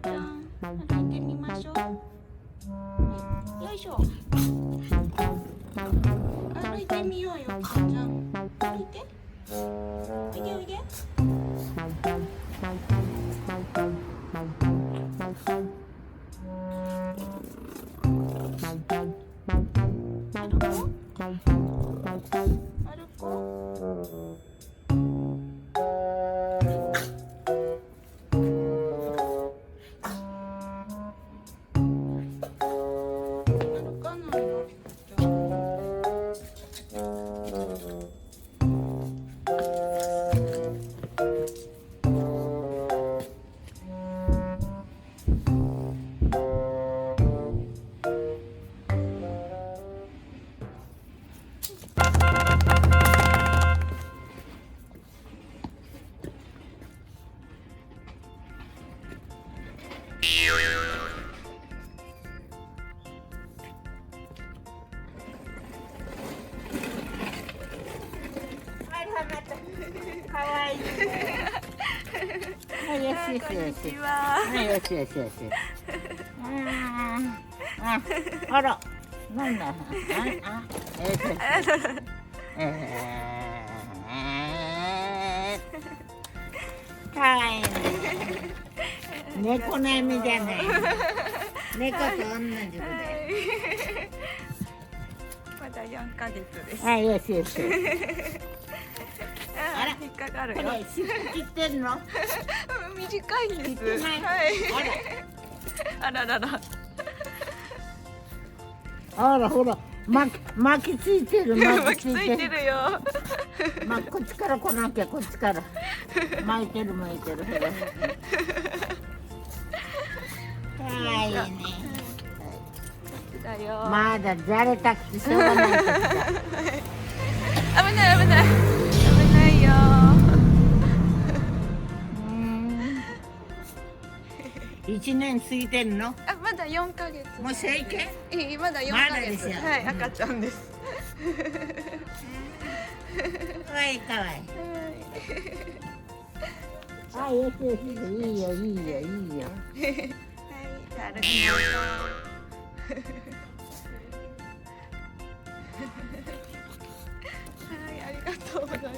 ちゃん、歩いてみましょう。よいしょ。歩いてみようよ、ピコちゃん。歩いて。おいでおいで。歩こう。歩こう。かわいいね。はい、よしよしよし。はい、よしよしよし。あら、なんだ。かわいいね。猫並みじゃない。猫と同じぐらい。まだ4ヶ月です。はい、よしよし。あら、引っかかるよ。これ、尻尾切ってんの？短いんです。はい。あららら。あら、ほら、巻きついてる。巻きついてるよ。こっちから来なきゃ、こっちから。巻いてる。ほら。かわいいね。だよ。まだじゃれたくてしょうがない時だ。危ないよ。1年過ぎてんの？まだ4ヶ月。もう成犬？まだ4ヶ月。はい、赤ちゃんです。かわいい。はい、よし。いいよ。はい、じゃあ歩きましょう。はい、ありがとうございます。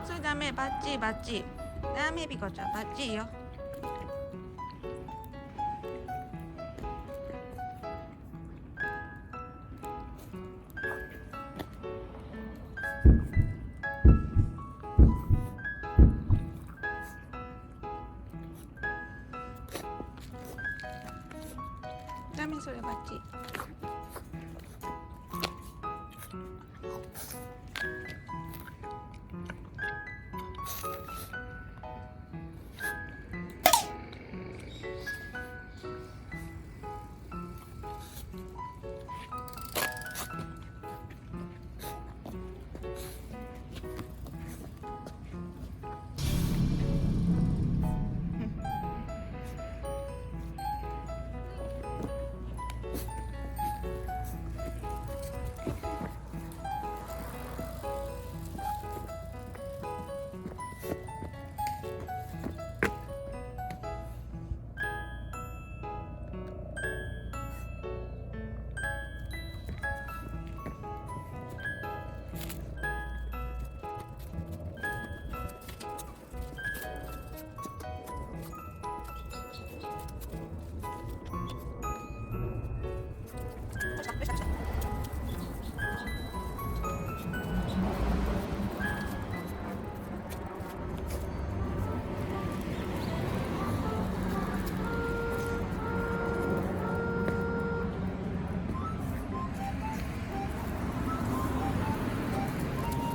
それダメ、バッチリ。ダメ、ピコちゃん、バッチリよ。ダメ、それバッチリ。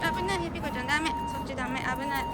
危ないよ、ピコちゃん、ダメ。そっちダメ。危ない。